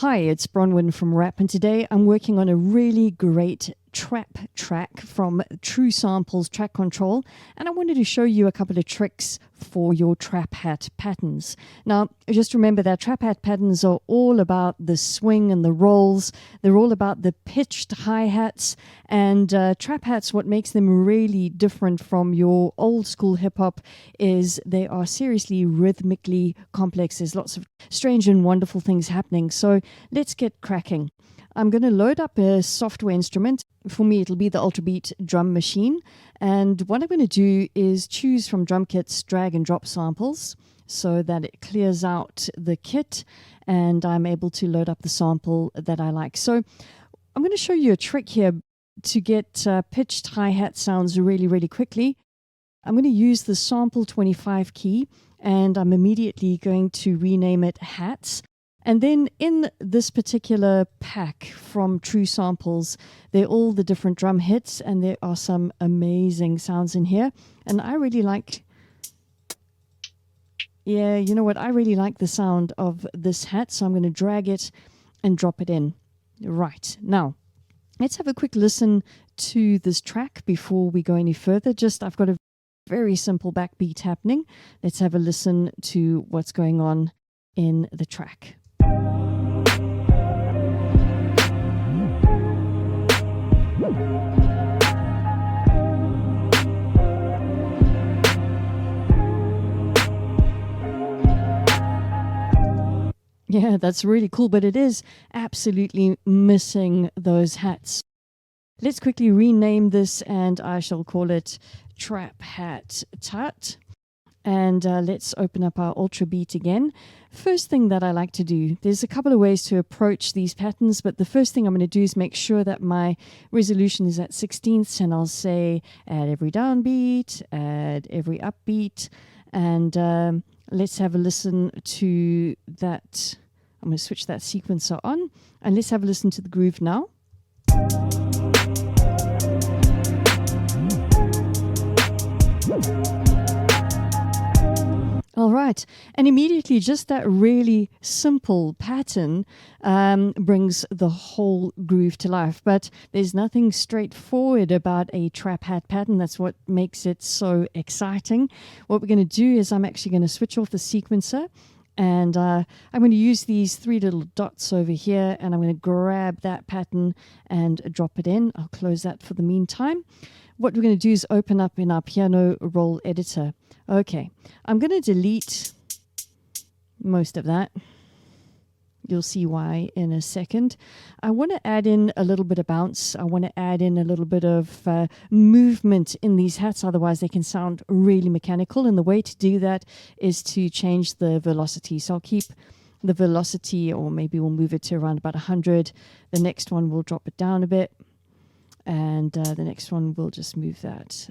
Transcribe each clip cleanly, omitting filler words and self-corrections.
Hi, it's Bronwyn from Rap, and today I'm working on a really great trap track from True Samples Track Control, and I wanted to show you a couple of tricks for your trap hat patterns. Now, just remember that trap hat patterns are all about the swing and the rolls. They're all about the pitched hi-hats, and trap hats, what makes them really different from your old school hip-hop is they are seriously rhythmically complex. There's lots of strange and wonderful things happening. So let's get cracking. I'm going to load up a software instrument. For me, it'll be the Ultrabeat drum machine. And what I'm going to do is choose from drum kits, drag and drop samples so that it clears out the kit and I'm able to load up the sample that I like. So I'm going to show you a trick here to get pitched hi-hat sounds really, really quickly. I'm going to use the sample 25 key and I'm immediately going to rename it hats. And then in this particular pack from True Samples, they're all the different drum hits, and there are some amazing sounds in here. And I really like, yeah, you know what? I really like the sound of this hat, so I'm going to drag it and drop it in. Right, now, let's have a quick listen to this track before we go any further. I've got a very simple backbeat happening. Let's have a listen to what's going on in the track. Yeah, that's really cool, but it is absolutely missing those hats. Let's quickly rename this and I shall call it Trap Hat Tut. And let's open up our Ultrabeat again. First thing that I like to do, there's a couple of ways to approach these patterns, but the first thing I'm going to do is make sure that my resolution is at 16ths, and I'll say add every downbeat, add every upbeat, and let's have a listen to that. I'm going to switch that sequencer on, and let's have a listen to the groove now. All right, and immediately just that really simple pattern brings the whole groove to life. But there's nothing straightforward about a trap hat pattern. That's what makes it so exciting. What we're going to do is I'm actually going to switch off the sequencer, and I'm going to use these three little dots over here, and I'm going to grab that pattern and drop it in. I'll close that for the meantime. What we're going to do is open up in our piano roll editor. Okay, I'm going to delete most of that. You'll see why in a second. I want to add in a little bit of bounce. I want to add in a little bit of movement in these hats, otherwise they can sound really mechanical. And the way to do that is to change the velocity. So I'll keep the velocity, or maybe we'll move it to around about 100. The next one we'll drop it down a bit. And the next one we'll just move that.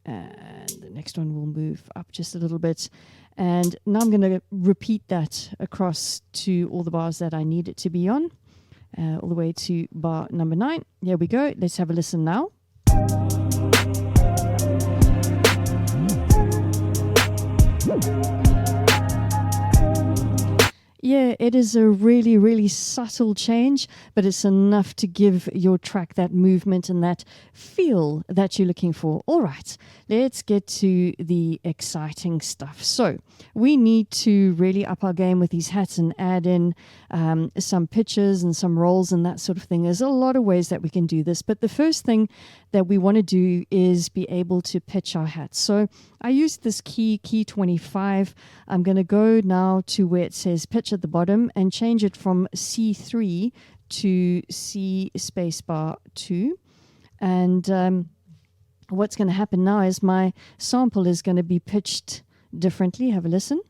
And the next one will move up just a little bit. And now I'm going to repeat that across to all the bars that I need it to be on, all the way to bar number 9. Here we go. Let's have a listen now. Yeah, it is a really, really subtle change, but it's enough to give your track that movement and that feel that you're looking for. All right, let's get to the exciting stuff. So we need to really up our game with these hats and add in some pitches and some rolls and that sort of thing. There's a lot of ways that we can do this, but the first thing that we want to do is be able to pitch our hats. So I used this key 25. I'm going to go now to where it says pitch at the bottom and change it from C3 to C spacebar 2. And what's going to happen now is my sample is going to be pitched differently. Have a listen.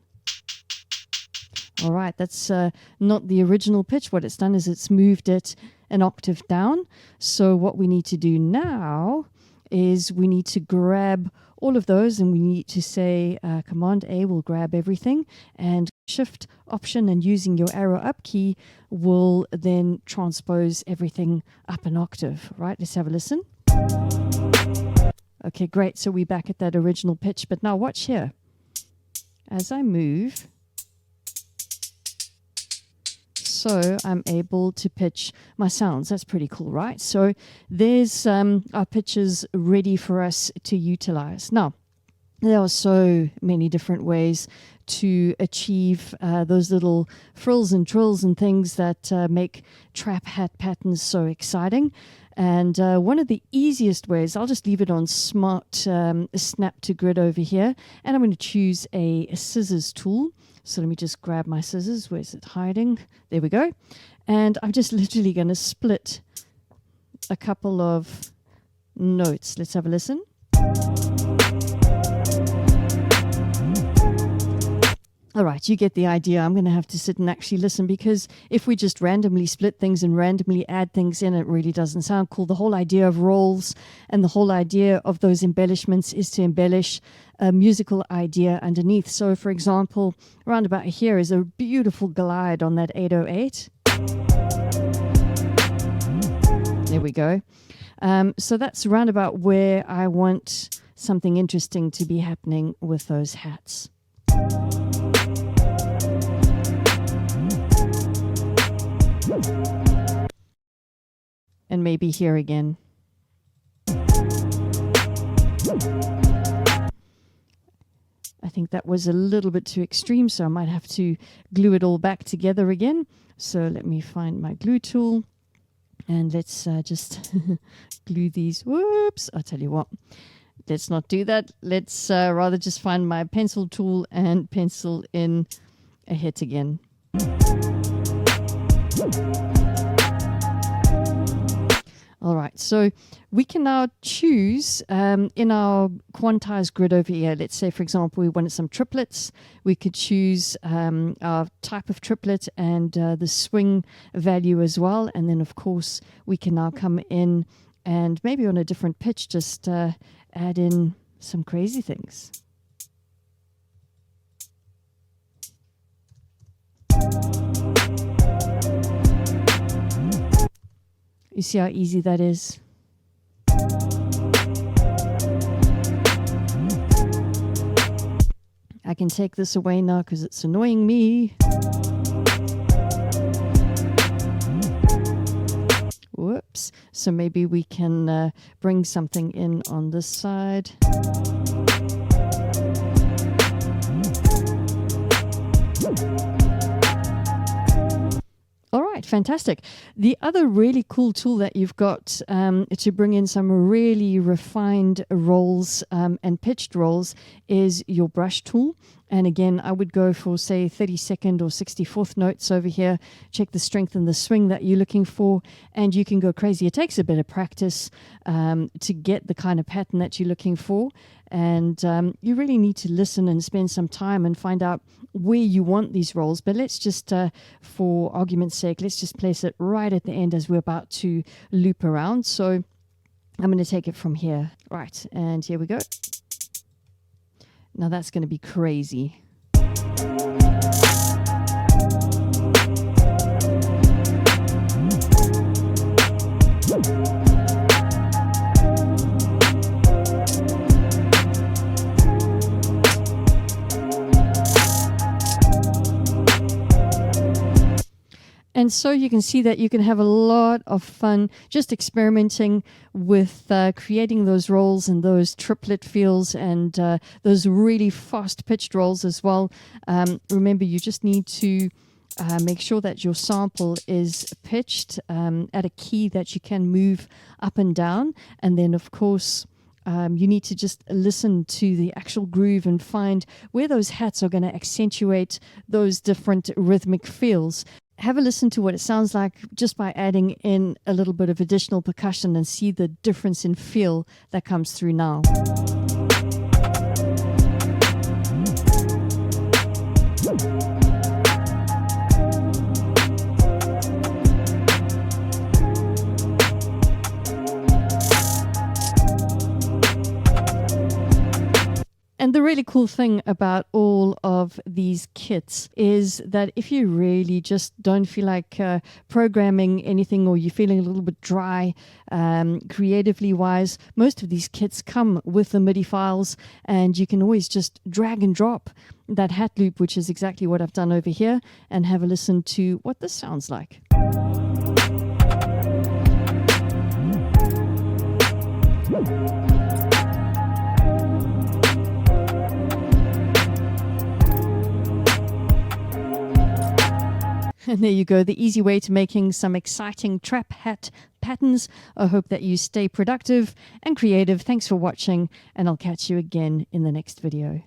All right, that's not the original pitch. What it's done is it's moved it an octave down. So what we need to do now is we need to grab all of those, and we need to say Command A will grab everything, and Shift Option and using your arrow up key will then transpose everything up an octave. Right, let's have a listen. Okay, great. So we're back at that original pitch, but now watch here. As I move, so I'm able to pitch my sounds. That's pretty cool, right? So there's our pitches ready for us to utilize. Now, there are so many different ways to achieve those little frills and trills and things that make trap hat patterns so exciting. And one of the easiest ways, I'll just leave it on Smart Snap to Grid over here, and I'm going to choose a scissors tool. So let me just grab my scissors. Where's it hiding? There we go. And I'm just literally going to split a couple of notes. Let's have a listen. All right, you get the idea. I'm going to have to sit and actually listen, because if we just randomly split things and randomly add things in, it really doesn't sound cool. The whole idea of rolls and the whole idea of those embellishments is to embellish a musical idea underneath. So, for example, around about here is a beautiful glide on that 808. There we go. So that's around about where I want something interesting to be happening with those hats. And maybe here again. I think that was a little bit too extreme, so I might have to glue it all back together again. So let me find my glue tool, and let's just glue these. Whoops, I'll tell you what. Let's not do that. Let's rather just find my pencil tool and pencil in a hit again. All right, so we can now choose in our quantized grid over here. Let's say, for example, we wanted some triplets. We could choose our type of triplet and the swing value as well. And then, of course, we can now come in and maybe on a different pitch, just add in some crazy things. You see how easy that is? I can take this away now because it's annoying me. Whoops. So maybe we can bring something in on this side. All right, fantastic. The other really cool tool that you've got to bring in some really refined rolls and pitched rolls is your brush tool. And again, I would go for, say, 32nd or 64th notes over here. Check the strength and the swing that you're looking for, and you can go crazy. It takes a bit of practice to get the kind of pattern that you're looking for. And you really need to listen and spend some time and find out where you want these rolls. But let's just, for argument's sake, let's just place it right at the end as we're about to loop around. So I'm going to take it from here. Right, and here we go. Now that's going to be crazy. And so you can see that you can have a lot of fun just experimenting with creating those rolls and those triplet feels and those really fast pitched rolls as well. Remember, you just need to make sure that your sample is pitched at a key that you can move up and down. And then, of course, you need to just listen to the actual groove and find where those hats are going to accentuate those different rhythmic feels. Have a listen to what it sounds like just by adding in a little bit of additional percussion and see the difference in feel that comes through now. And the really cool thing about all of these kits is that if you really just don't feel like programming anything, or you're feeling a little bit dry creatively wise, most of these kits come with the MIDI files, and you can always just drag and drop that hat loop, which is exactly what I've done over here, and have a listen to what this sounds like. And there you go, the easy way to making some exciting trap hat patterns. I hope that you stay productive and creative. Thanks for watching, and I'll catch you again in the next video.